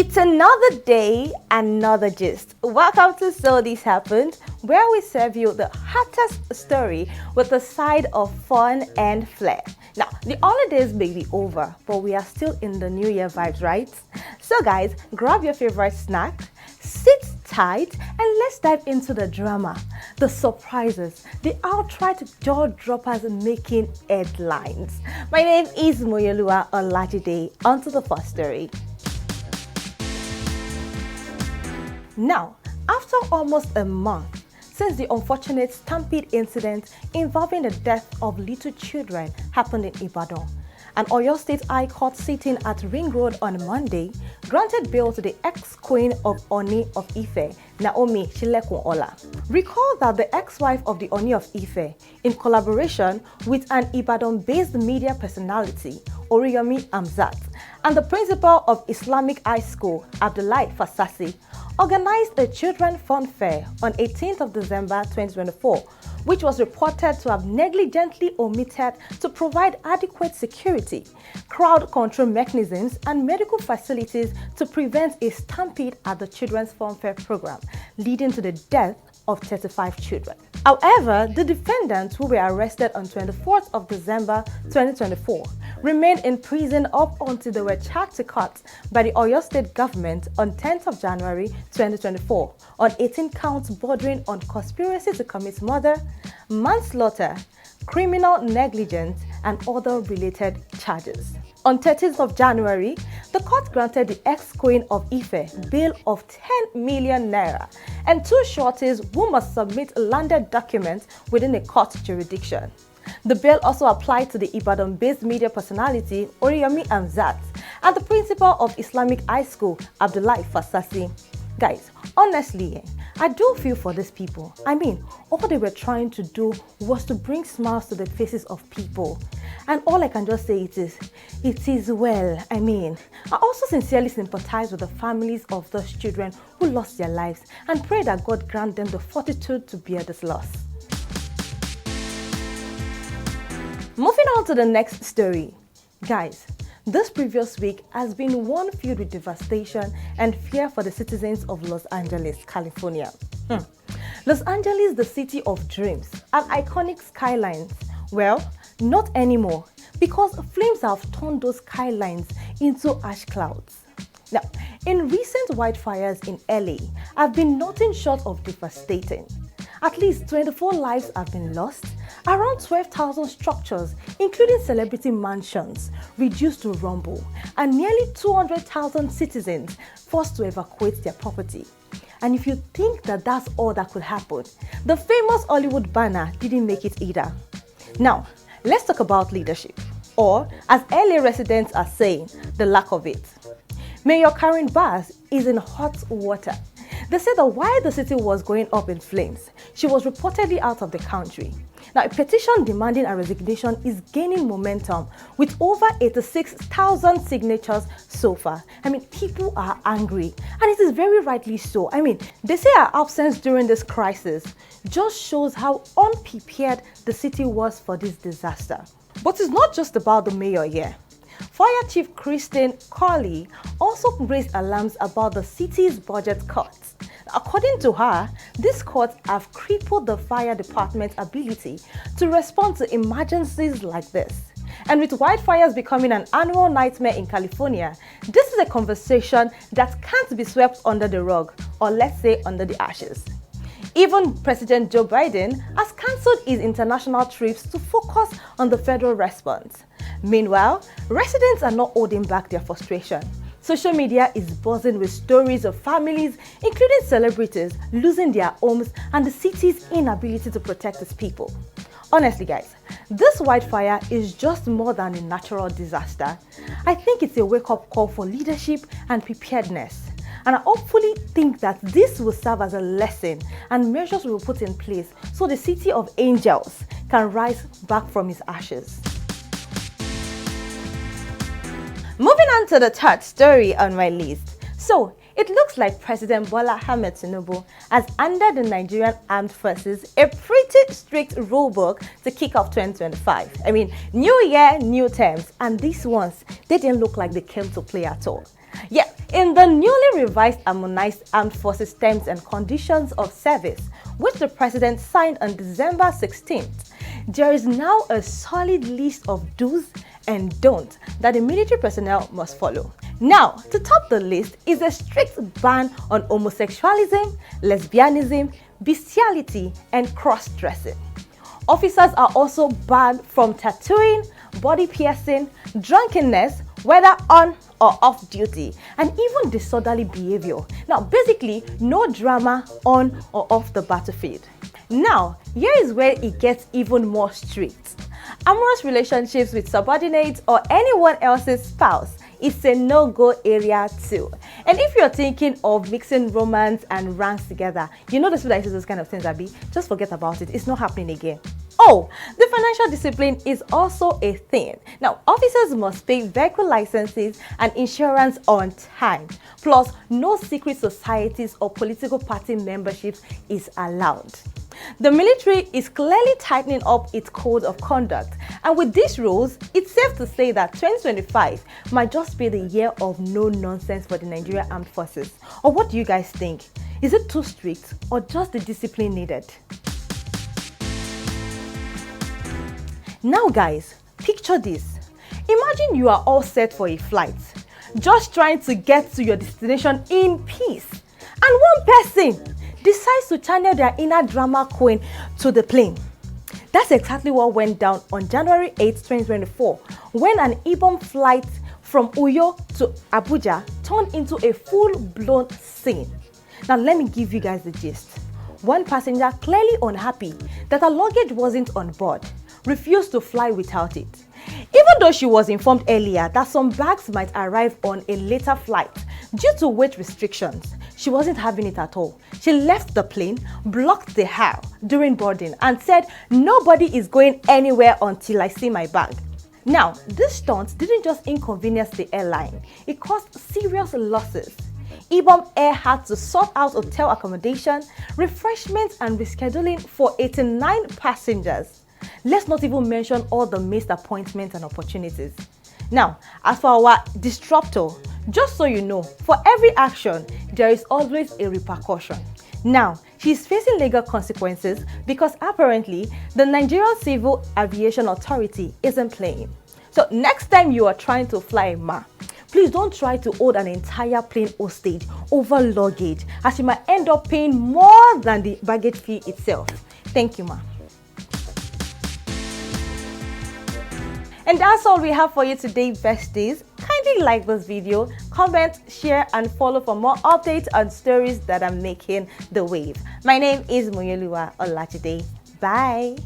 It's another day, another gist. Welcome to So This Happened, where we serve you the hottest story with a side of fun and flair. Now, the holidays may be over, but we are still in the New Year vibes, right? So guys, grab your favorite snack, sit tight, and let's dive into the drama, the surprises, the outright jaw-droppers making headlines. My name is Moyolua Olajide. On to the first story. Now, after almost a month since the unfortunate stampede incident involving the death of little children happened in Ibadan, an Oyo State High Court sitting at Ring Road on Monday granted bail to the ex-queen of Ooni of Ife, Naomi Silekunola. Recall that the ex-wife of the Ooni of Ife, in collaboration with an Ibadan-based media personality, Oriyomi Hamzat, and the principal of Islamic High School, Abdullahi Fasasi, organized a children fun fair on 18th of December 2024, which was reported to have negligently omitted to provide adequate security, crowd control mechanisms, and medical facilities to prevent a stampede at the children's fun fair program, leading to the death of 35 children. However, the defendants who were arrested on 24th of December 2024 remained in prison up until they were charged to court by the Oyo State government on 10th of January 2024 on 18 counts bordering on conspiracy to commit murder, manslaughter, criminal negligence, and other related charges. On 30th of January, the court granted the ex-queen of Ife bail of 10 million naira and two sureties who must submit landed documents within a court jurisdiction. The bail also applied to the Ibadan-based media personality Oriyomi Hamzat and the principal of Islamic High School, Abdullahi Fasasi. Guys, honestly, I do feel for these people. I mean, all they were trying to do was to bring smiles to the faces of people. And all I can just say it is well. I mean, I also sincerely sympathize with the families of those children who lost their lives and pray that God grant them the fortitude to bear this loss. Moving on to the next story. Guys, this previous week has been one filled with devastation and fear for the citizens of Los Angeles, California. Los Angeles, the city of dreams and iconic skylines. Well, not anymore, because flames have turned those skylines into ash clouds. Now, in recent wildfires in LA have been nothing short of devastating. At least 24 lives have been lost, around 12,000 structures, including celebrity mansions, reduced to rubble, and nearly 200,000 citizens forced to evacuate their property. And if you think that that's all that could happen, the famous Hollywood banner didn't make it either. Now, let's talk about leadership, or as LA residents are saying, the lack of it. Mayor Karen Bass is in hot water. They said that while the city was going up in flames, she was reportedly out of the country. Now, a petition demanding her resignation is gaining momentum with over 86,000 signatures so far. I mean, people are angry, and it is very rightly so. I mean, they say her absence during this crisis just shows how unprepared the city was for this disaster. But it's not just about the mayor here. Fire Chief Christine Corley also raised alarms about the city's budget cuts. According to her, these cuts have crippled the fire department's ability to respond to emergencies like this. And with wildfires becoming an annual nightmare in California, this is a conversation that can't be swept under the rug, or let's say under the ashes. Even President Joe Biden has cancelled his international trips to focus on the federal response. Meanwhile, residents are not holding back their frustration. Social media is buzzing with stories of families, including celebrities, losing their homes and the city's inability to protect its people. Honestly, guys, this wildfire is just more than a natural disaster. I think it's a wake-up call for leadership and preparedness. And I hopefully think that this will serve as a lesson and measures will be put in place so the city of angels can rise back from its ashes. Moving on to the third story on my list. So, it looks like President Bola Ahmed Tinubu has handed the Nigerian Armed Forces a pretty strict rulebook to kick off 2025. I mean, new year, new terms, and these ones, they didn't look like they came to play at all. Yeah, in the newly revised harmonized armed forces terms and conditions of service, which the president signed on December 16th, there is now a solid list of do's and don'ts that the military personnel must follow. Now, to top the list is a strict ban on homosexualism, lesbianism, bestiality, and cross-dressing. Officers are also banned from tattooing, body piercing, drunkenness, whether on or off duty, and even disorderly behavior. Now, basically, no drama on or off the battlefield. Now, here is where it gets even more strict. Amorous relationships with subordinates or anyone else's spouse is a no-go area too. And if you're thinking of mixing romance and ranks together, you know the people that do those kind of things, Abby, just forget about it. It's not happening again. Oh, the financial discipline is also a thing. Now, officers must pay vehicle licenses and insurance on time. Plus, no secret societies or political party memberships is allowed. The military is clearly tightening up its code of conduct, and with these rules, it's safe to say that 2025 might just be the year of no nonsense for the Nigerian Armed Forces. Or what do you guys think? Is it too strict or just the discipline needed? Now guys, picture this. Imagine you are all set for a flight, just trying to get to your destination in peace, and one person decides to channel their inner drama queen to the plane. That's exactly what went down on January 8, 2024, when an Ibom flight from Uyo to Abuja turned into a full-blown scene. Now let me give you guys the gist. One passenger, clearly unhappy that her luggage wasn't on board, refused to fly without it. Even though she was informed earlier that some bags might arrive on a later flight due to weight restrictions, she wasn't having it at all. She left the plane, blocked the aisle during boarding, and said, "Nobody is going anywhere until I see my bag." Now, this stunt didn't just inconvenience the airline, it caused serious losses. Ibom Air had to sort out hotel accommodation, refreshments, and rescheduling for 89 passengers. Let's not even mention all the missed appointments and opportunities. Now, as for our disruptor, just so you know, for every action, there is always a repercussion. Now, she's facing legal consequences because apparently the Nigerian Civil Aviation Authority isn't playing. So next time you are trying to fly Ma, please don't try to hold an entire plane hostage over luggage, as you might end up paying more than the baggage fee itself. Thank you, Ma. And that's all we have for you today, besties. Kindly like this video, comment, share, and follow for more updates on stories that are making the wave. My name is Moyoluwa Olajide. Bye.